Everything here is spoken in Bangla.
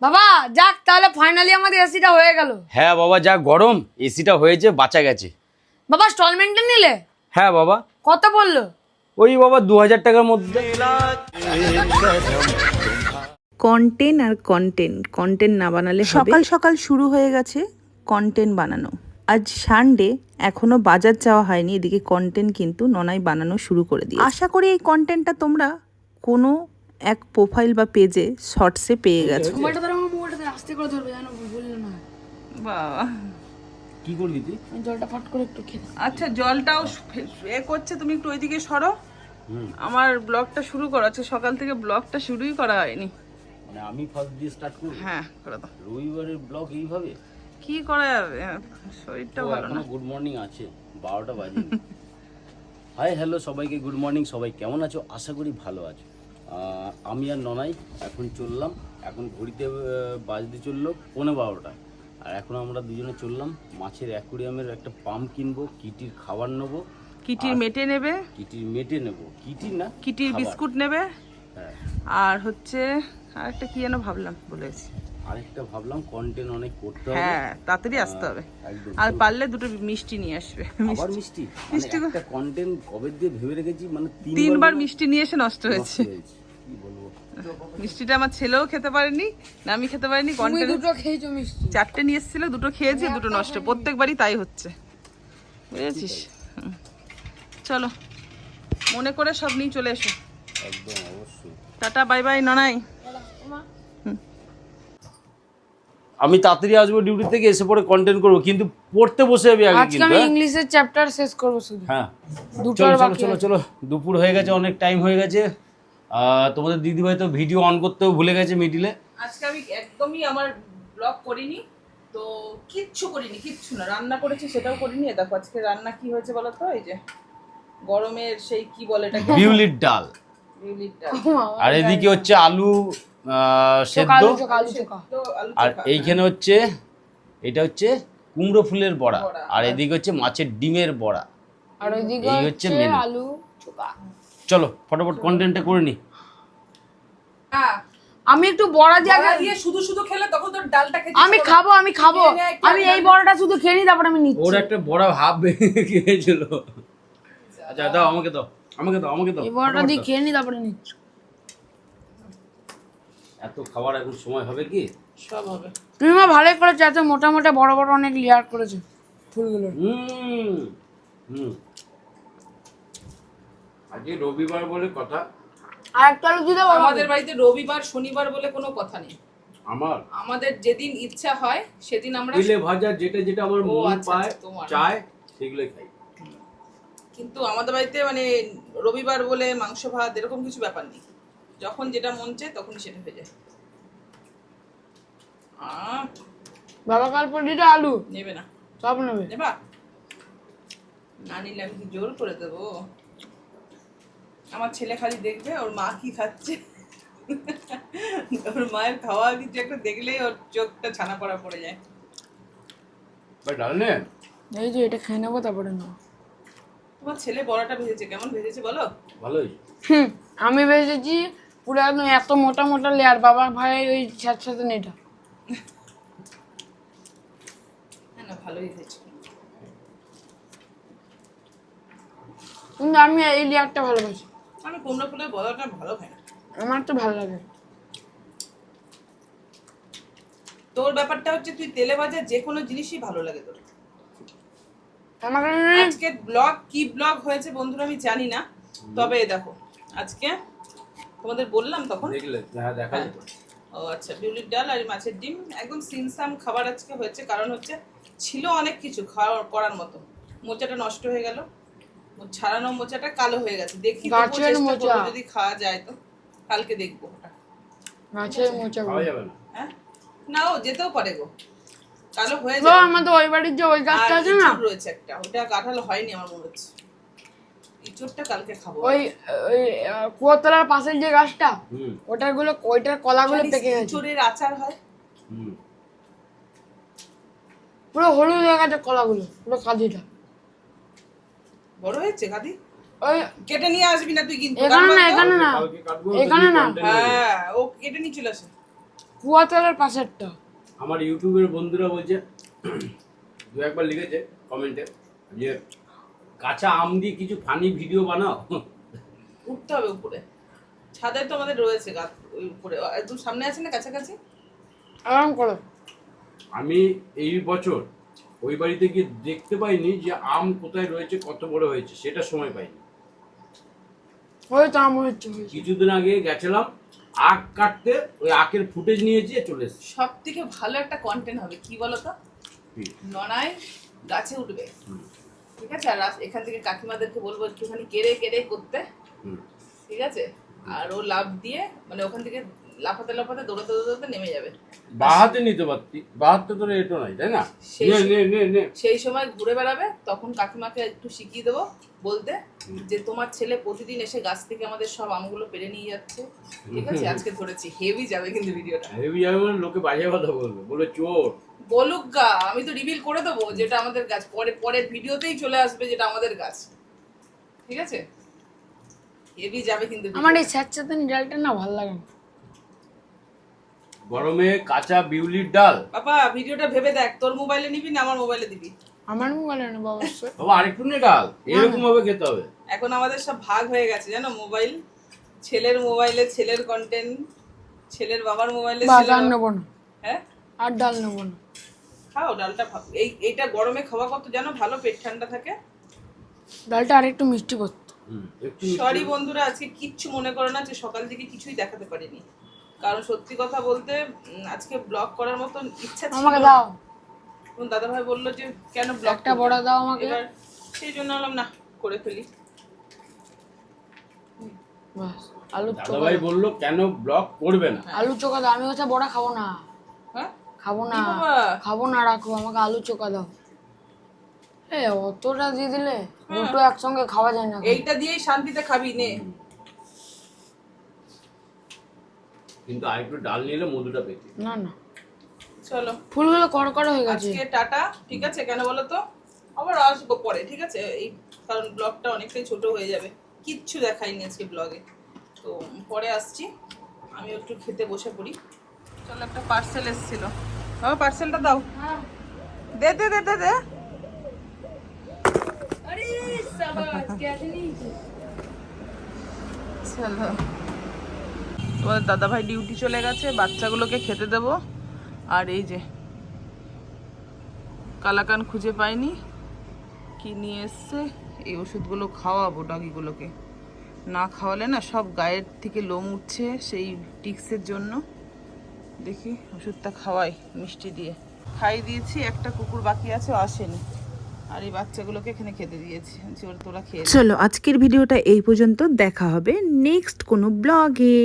বাবা যাক, তাহলে ফাইনালি আমাদের এসিটা হয়ে গেল। হ্যাঁ বাবা, যা গরম, এসিটা হয়েছে, বাঁচা গেছে। বাবা স্টলমেন্টে নিলে? হ্যাঁ বাবা। কত বললো? ওই বাবা 2000 টাকার মধ্যে। কন্টেন্ট আর কন্টেন্ট না বানালে সকাল সকাল শুরু হয়ে গেছে কন্টেন্ট বানানো। আজ সানডে, এখনো বাজার যাওয়া হয়নি, এদিকে কন্টেন্ট কিন্তু ননাই বানানো শুরু করে দিয়ে। আশা করি এই কন্টেন্টটা তোমরা কোনো এক প্রোফাইল বা পেজে শর্টসে পেয়ে গেছো। মোবাইলটা ধরো, আমার মোবাইলটা আস্তে করে ধরবে, জানো বললো না। বাবা কি করবি তুই? আমি জলটা ফট করে একটু খেয়ে। আচ্ছা, জলটাও এ করছে, তুমি একটু ওইদিকে সরো। আমার ব্লগটা শুরু করা আছে, সকাল থেকে ব্লগটা শুরুই করা হয়নি। মানে আমি ফার্স্ট দিয়ে স্টার্ট করব? হ্যাঁ, করে দাও। রবিবারের ব্লগ এইভাবে কি করা যাবে, শরীরটা ভালো না। গুড মর্নিং আছে, 12টা বাজে। হাই হ্যালো সবাইকে, গুড মর্নিং। সবাই কেমন আছো? আশা করি ভালো আছো। আমি আর ননাই এখন চললাম, এখন ঘড়িতে বাজতে চললো 12:15। আর এখন আমরা দুজনে চললাম মাছের অ্যাকুরিয়ামের একটা পাম্প কিনবো, কিটির খাবার নেবো, কিটির মেটে নেবে, কিটির মেটে নেবো, কিটির না কিটির খাবার। বিস্কুট নেবে, হ্যাঁ, আর হচ্ছে আরেকটা কি যেন ভাবলাম, বলেছি। আরেকটা ভাবলাম কন্টেন্ট অনেক করতে হবে। হ্যাঁ, তাড়াতাড়ি আসতে হবে। একদম। আর পারলে দুটো মিষ্টি নিয়ে আসবে। আবার মিষ্টি? মিষ্টি একটা কন্টেন্ট কবে দিয়ে ভেবে রেখেছি, মানে তিনবার মিষ্টি নিয়ে এসে নষ্ট হয়েছে। কি বলবো। মিষ্টিটা আমার ছেলেও খেতে পারেনি, না আমি খেতে পারিনি। তুমি কন্টেন্ট দুটো খেয়েছো মিষ্টি? 4টে নিয়ে এসেছিল, দুটো খেয়েছি, দুটো নষ্ট। প্রত্যেকবারই তাই হচ্ছে, বুঝেছিস? চলো, মনে করে সব নিয়ে চলে এসো। একদম অবশ্যই। টাটা, বাই বাই ননাই। আমি তাড়াতাড়ি আসবো ডিউটি থেকে, এসে পরে কন্টেন্ট করবো, কিন্তু পড়তে বসে যাবি আগে আজকে কিন্তু। আমি হ্যাঁ? ইংলিশের চ্যাপ্টার শেষ করবো শুধু। হ্যাঁ, দুটো চলো আর চলো বাকি চলো আছে। চলো, দুপুর হয়ে গেছে, অনেক টাইম হয়ে গেছে। তোমাদের দিদিভাই তো ভিডিও অন করতেও ভুলে গেছে মিডিলে। আজকে আমি একদমই আমার ব্লগ করিনি, তো কিচ্ছু করিনি, কিচ্ছু না। রান্না করেছি সেটাও করিনি। দেখো আজকে রান্না কি হয়েছে বলো তো, এই যে গরমের সেই কি বলে এটাকে, বিউলির ডাল, বিউলির ডাল। আর এদিকে হচ্ছে আলু সেদ্ধ, আলু চোখা, আলু চোখা। তো আলু আর চোখা। এইখানে হচ্ছে, এটা হচ্ছে কুমড়ো ফুলের বড়া, বড়া। আর এদিকে হচ্ছে মাছের ডিমের বড়া। আর ওইদিকে এই হচ্ছে হচ্ছে মেনু। আলু চোখা। চলো ফটাফট কন্টেন্টটা করে নি। হ্যাঁ, আমি একটু বড়া দিয়ে বড়া আগে দিয়ে শুধু শুধু খেলে তখন তোর ডালটা খেতে আমি ইচ্ছে খাবো, আমি খাবো। নিয়ে নে, একটু আমি এই বড়াটা শুধু খেয়ে নিই, তারপর আমি নিচ্ছি। ওর একটা বড় হাফ খেয়েছিল। আচ্ছা দাও, আমাকে দাও, আমাকে দাও, আমাকে দাও। এই বড়াটা ফটাফট দিয়ে দাও। খেয়ে নিই, তারপরে নিচ্ছি। এত খাবার এখন সময় হবে কি? সব হবে। তুমি মা ভালোই করেছো, এত মোটা মোটা বড় বড় অনেক লেয়ার করেছো ফুলগুলো। হুম হুম। আজকে রবিবার বলে কথা। আর একটা আলু দিয়ে দাও বাবা। আমাদের বাড়িতে রবিবার শনিবার বলে কোনো কথা নেই। আমার আমাদের যেদিন ইচ্ছা হয় সেদিন আমরা, তেলে ভাজা যেটা যেটা আমার ও, মন আচ্ছা, পায়, আচ্ছা, তোমার। চায়, সেগুলোই খাই। কিন্তু আমাদের বাড়িতে মানে রবিবার বলে মাংস ভাত এরকম কিছু ব্যাপার নেই। যখন যেটা মন চায় তখন সেটা হয়ে যায়। বাবা কাল পরোটা আলু নেবে না? সব নেবে। নেবা না? নিলে আমি কি জোর করে দেবো? আমার ছেলে খালি দেখবে ওর মা কি খাচ্ছে, ওর মায়ের খাওয়া কিছু একটা দেখলেই ওর চোখটা ছানা পড়া পড়ে যায়। বাট ডাল নে। এই যে এটা খেয়ে নেবো, তারপরে নেবো। তোমার ছেলে বড়াটা ভেজেছে, কেমন ভেজেছে বলো? ভালোই। আমি ভেজেছি পুরো একদম এত মোটা মোটা লেয়ার, বাবা ভাই ওই সাথে নেটা। হ্যাঁ না, ভালোই হয়েছে। কিন্তু আমি এই লেয়ারটা ভালোবাসি। আমি কুমড়ো ফুলের বড়াটা ভালো খাই না। আমার তো ভালো লাগে। তোর ব্যাপারটা হচ্ছে তুই তেলে ভাজা যে কোনো জিনিসই ভালো লাগে তোর। আমার আজকে ব্লগ কি ব্লগ হয়েছে বন্ধুরা আমি জানি না, তবে দেখো আজকে তোমাদের বললাম তখন। দেখলে? হ্যাঁ, দেখা হ্যাঁ। ও আচ্ছা, বিউলির ডাল আর মাছের ডিম, একদম সিনসাম খাবার আজকে হয়েছে। কারণ হচ্ছে ছিল অনেক কিছু খাওয়া করার মতো, মোচাটা নষ্ট হয়ে গেল, ছাড়ানো মোচাটা কালো হয়ে গেছে। দেখি তবুও গাছের চেষ্টা মোচা। করবো যদি খাওয়া যায় তো, কালকে দেখবো ওটা। মাছের মোচা খাওয়া যাবে না। হ্যাঁ না, ও যেতেও পারে গো, কালো হয়ে তো যাবে। আমাদের ওই বাড়ির যে ওই গাছটা আর আছে না, ইঁচড় রয়েছে একটা, ওটা কাঁঠাল হয়নি আমার মনে হচ্ছে। ইঁচড়টা কালকে খাবো। ওই ওই কুয়োতলার পাশের যে গাছটা, হুম ওইটার কলাগুলো পেকে গেছে, ইঁচড়ের আচার হয়। হুম। পুরো হলুদ হয়ে গেছে কলাগুলো, পুরো কাঁদিটা। বড় হয়েছে কাদি, ওই কেটে নিয়ে আসবি না তুই কিন্তু। এখানে না, এখানে না, কালকে কাটবো, এখানে না। content নেই। হ্যাঁ, ও কেটে নিয়ে চলে আসে। কুয়াতলার পাশেরটা। আমার ইউটিউবের বন্ধুরা বলছে, দু একবার লিখেছে কমেন্টে যে কাঁচা আম দিয়ে কিছু ফানি ভিডিও বানাও। উঠতে হবে উপরে, ছাদে তো আমাদের রয়েছে গাছ, ওই উপরে একদম সামনে আছে না কাছাকাছি। আরাম করো। আমি এই বছর ওই বাড়িতে গিয়ে দেখতে পাইনি যে আম কোথায় রয়েছে, কত বড় হয়েছে, সেটা সময় পাইনি। হয়তো আম হচ্ছে। কিছুদিন আগে গেছিলাম আখ কাটতে, ওই আখের ফুটেজ নিয়েছি চলে এসেছি। সব থেকে ভালো একটা কন্টেন্ট হবে কি বলতো, ননাই গাছে উঠবে, ঠিক আছে, আর এখান থেকে কাকিমাদেরকে বলবো একটুখানি কেড়ে কেড়ে করতে, ঠিক আছে, আর ও লাফ দিয়ে মানে ওখান থেকে লাফাতে লাফাতে দৌড়াতে দৌড়াতে নেমে যাবে। বাহাতে নিতে পারতি, বাহাতে তোর এটো নাই, তাই না? সেই সময় ঘুরে বেড়াবে, তখন কাকিমাকে একটু শিখিয়ে দেবো বলতে যে তোমার ছেলে প্রতিদিন এসে গাছ থেকে আমাদের সব আমগুলো পেরে নিয়ে যাচ্ছে, ঠিক আছে, আজকে ধরেছি। হেভি যাবে কিন্তু ভিডিওটা, হেভি যাবে মানে লোকে বাজে কথা বলবে, বলে চোর। বলুক গা, আমি তো রিভিল করে দেবো যেটা আমাদের গাছ, পরের ভিডিওতেই চলে আসবে যেটা আমাদের গাছ, ঠিক আছে, হেভি যাবে কিন্তু। আমার এই স্যাঁতস্যাঁতে ডালটা না ভালো লাগে না। গরমে কাঁচা বিউলির ডাল। বাবা ভিডিওটা ভেবে দেখ, তোর মোবাইলে নিবি না আমার মোবাইলে দিবি? আমার মোবাইলে নেবো অবশ্যই। বাবা আরেকটু নে ডাল, এরকম ভাবে খেতে হবে। এখন আমাদের সব ভাগ হয়ে গেছে জানো, মোবাইল, ছেলের মোবাইলে ছেলের কন্টেন্ট, ছেলের বাবার মোবাইলে ডাল নেবো না। হ্যাঁ, আর ডাল নেবো না। খাও ডালটা, এইটা গরমে খাওয়া কত জানো ভালো, পেট ঠান্ডা থাকে। ডালটা আরেকটু মিষ্টি করতো। সরি বন্ধুরা, আজকে কিচ্ছু মনে করো না যে সকাল থেকে কিছুই দেখাতে পারিনি, কারণ সত্যি কথা বলতে আজকে ব্লগ করার মতন ইচ্ছা ছিল। আমাকে দাও। দাদা ভাই বললো যে কেন ব্লগ একটা বড় দাও আমাকে, এবার সেই জন্য বললাম না করে ফেলি। বাস আলু দাদা চোখা। ভাই বললো কেন ব্লগ করবে না। আলু চোখা দাও। আমি হচ্ছে বড়া খাবো না। হ্যাঁ খাবো না, কি বাবা? খাবো না, রাখো, আমাকে আলু চোখা দাও। এ অতটা দিয়ে দিলে দুটো একসঙ্গে খাওয়া যায় না। এইটা দিয়েই শান্তিতে খাবি নে। কিন্তু আরেকটু ডাল নিলে মধুটা পেতি। না না, চলো ফুলগুলো কড়কড় হয়ে গেছে। আজকে টাটা, ঠিক আছে, কেন বলো তো, আবার আসবো পরে, ঠিক আছে, এই কারণ ব্লগটা অনেকটাই ছোট হয়ে যাবে, কিচ্ছু দেখাইনি আজকে ব্লগে, তো পরে আসছি, আমি একটু খেতে বসে পড়ি। চলো, একটা পার্সেল এসেছিল, বাবা পার্সেলটা দাও। দে দে দে দে দে। আরে সাবাস, कैसे नहीं? চলো, তোমাদের দাদা ভাই ডিউটি চলে গেছে, বাচ্চাগুলোকে খেতে দেবো, আর এই যে কালাকান খুঁজে পাইনি, কি নিয়ে এসছে, এই ওষুধগুলো খাওয়াবো ডগিগুলোকে, না খাওয়ালে না সব গায়ের থেকে লোম উঠছে, সেই টিক্সের জন্য। দেখি ওষুধটা খাওয়াই মিষ্টি দিয়ে, খাই দিয়েছি, একটা কুকুর বাকি আছে, ও আসেনি, আর এই বাচ্চাগুলোকে এখানে খেতে দিয়েছি, তোরা খেয়ে। চলো আজকের ভিডিওটা এই পর্যন্ত, দেখা হবে নেক্সট কোনো ব্লগে।